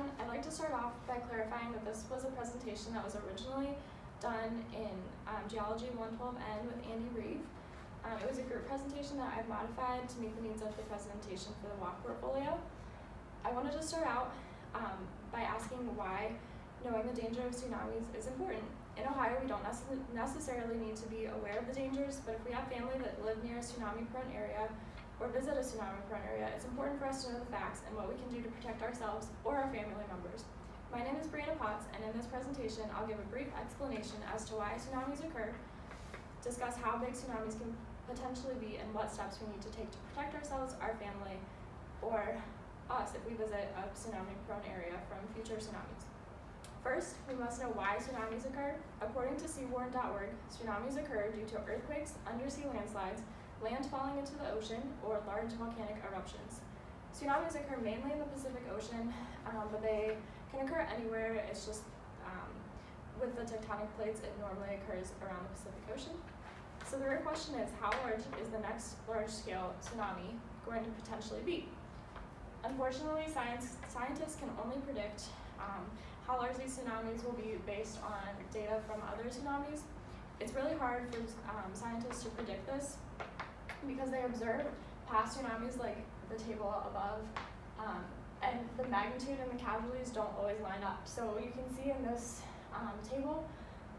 everyone. I'd like to start off by clarifying that this was a presentation that was originally done in Geology 112N with Andy Reeve. It was a group presentation that I've modified to meet the needs of the presentation for the walk portfolio. I wanted to start out by asking why knowing the danger of tsunamis is important. In Ohio, we don't necessarily need to be aware of the dangers, but if we have family that live near a tsunami-prone area or visit a tsunami-prone area, it's important for us to know the facts and what we can do to protect ourselves or our family members. My name is Brianna Potts, and in this presentation, I'll give a brief explanation as to why tsunamis occur, discuss how big tsunamis can potentially be, and what steps we need to take to protect ourselves, our family, or us if we visit a tsunami-prone area from future tsunamis. First, we must know why tsunamis occur. According to seawarn.org, tsunamis occur due to earthquakes, undersea landslides, land falling into the ocean, or large volcanic eruptions. Tsunamis occur mainly in the Pacific Ocean, but they can occur anywhere. It's just with the tectonic plates, it normally occurs around the Pacific Ocean. So the real question is, how large is the next large-scale tsunami going to potentially be? Unfortunately, scientists can only predict how large these tsunamis will be based on data from other tsunamis. It's really hard for scientists to predict this because they observe past tsunamis like the table above, and the magnitude and the casualties don't always line up. So you can see in this table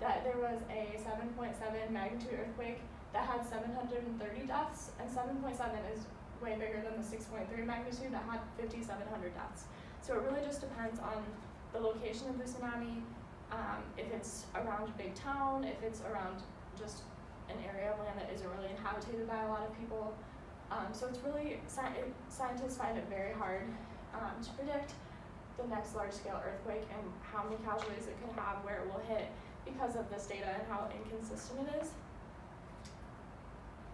that there was a 7.7 magnitude earthquake that had 730 deaths, and 7.7 is way bigger than the 6.3 magnitude that had 5,700 deaths. So it really just depends on the location of the tsunami, if it's around a big town, if it's around just an area of land that isn't really inhabited by a lot of people. So it's really, scientists find it very hard to predict the next large-scale earthquake and how many casualties it could have, where it will hit, because of this data and how inconsistent it is.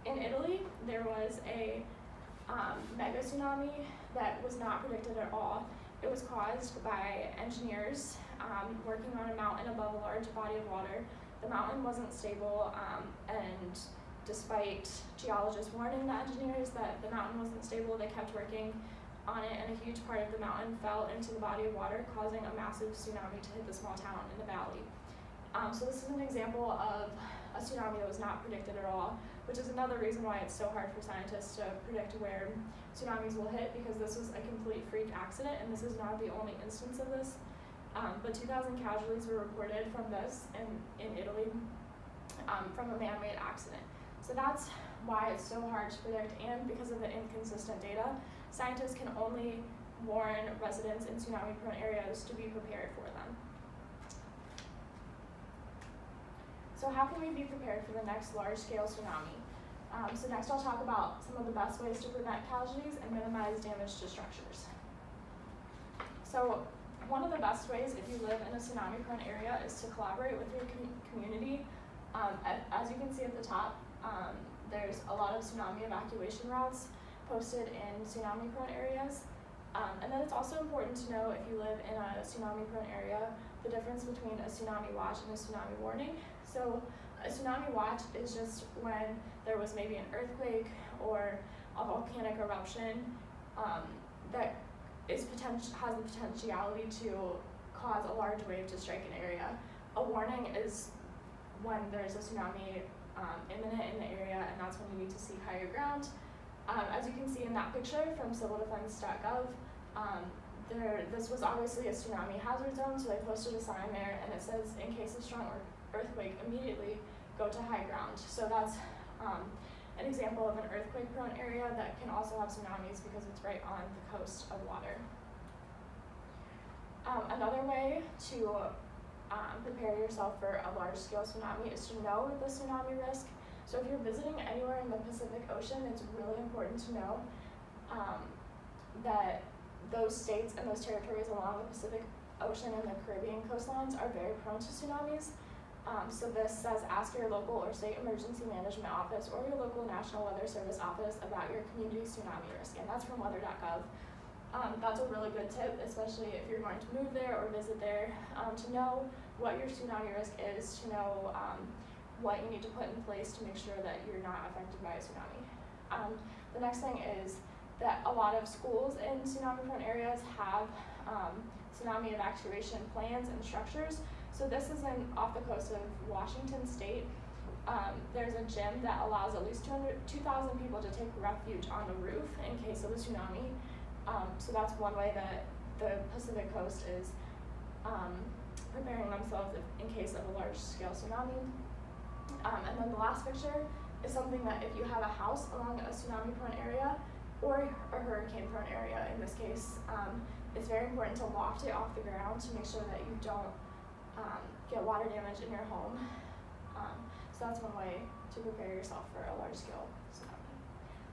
In Italy, there was a mega tsunami that was not predicted at all. It was caused by engineers working on a mountain above a large body of water. The mountain wasn't stable, and despite geologists warning the engineers that the mountain wasn't stable, they kept working on it, and a huge part of the mountain fell into the body of water, causing a massive tsunami to hit the small town in the valley. So this is an example of a tsunami that was not predicted at all, which is another reason why it's so hard for scientists to predict where tsunamis will hit, because this was a complete freak accident, and this is not the only instance of this. But 2,000 casualties were reported from this in Italy from a man-made accident. So that's why it's so hard to predict, and because of the inconsistent data, scientists can only warn residents in tsunami-prone areas to be prepared for them. So how can we be prepared for the next large-scale tsunami? So next I'll talk about some of the best ways to prevent casualties and minimize damage to structures. So one of the best ways, if you live in a tsunami-prone area, is to collaborate with your community. As you can see at the top, there's a lot of tsunami evacuation routes posted in tsunami-prone areas. And then it's also important to know, if you live in a tsunami-prone area, the difference between a tsunami watch and a tsunami warning. So a tsunami watch is just when there was maybe an earthquake or a volcanic eruption that has the potentiality to cause a large wave to strike an area. A warning is when there's a tsunami imminent in the area, and that's when you need to seek higher ground. As you can see in that picture from civildefense.gov, this was obviously a tsunami hazard zone, so they posted a sign there, and it says, in case of strong earthquake, immediately go to high ground. So that's an example of an earthquake-prone area that can also have tsunamis because it's right on the coast of water. Another way to prepare yourself for a large-scale tsunami is to know the tsunami risk. So if you're visiting anywhere in the Pacific Ocean, it's really important to know that those states and those territories along the Pacific Ocean and the Caribbean coastlines are very prone to tsunamis. So this says, ask your local or state emergency management office or your local National Weather Service office about your community tsunami risk, and that's from weather.gov. That's a really good tip, especially if you're going to move there or visit there, to know what your tsunami risk is, to know what you need to put in place to make sure that you're not affected by a tsunami. The next thing is that a lot of schools in tsunami-prone areas have tsunami evacuation plans and structures. So this is off the coast of Washington State. There's a gym that allows at least 2,000 people to take refuge on the roof in case of a tsunami. So that's one way that the Pacific Coast is preparing themselves in case of a large-scale tsunami. And then the last picture is something that if you have a house along a tsunami-prone area or a hurricane-prone area in this case, it's very important to loft it off the ground to make sure that you don't get water damage in your home. So that's one way to prepare yourself for a large-scale tsunami.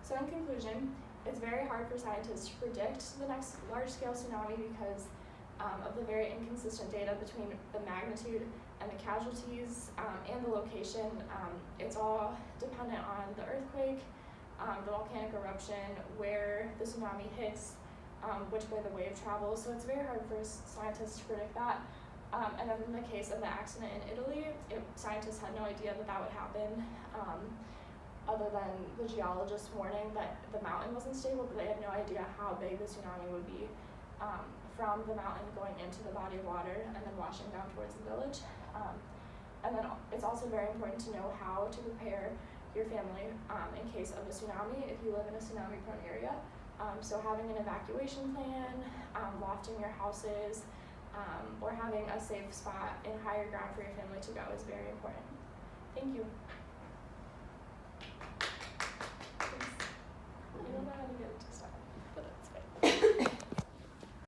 So in conclusion, it's very hard for scientists to predict the next large-scale tsunami because of the very inconsistent data between the magnitude and the casualties and the location. It's all dependent on the earthquake, the volcanic eruption, where the tsunami hits, which way the wave travels. So it's very hard for scientists to predict that. And then in the case of the accident in Italy, scientists had no idea that would happen, other than the geologists warning that the mountain wasn't stable, but they had no idea how big the tsunami would be from the mountain going into the body of water and then washing down towards the village. And then it's also very important to know how to prepare your family in case of a tsunami if you live in a tsunami-prone area. So having an evacuation plan, lofting your houses, or having a safe spot in higher ground for your family to go is very important. Thank you. Thanks. I don't know how to get to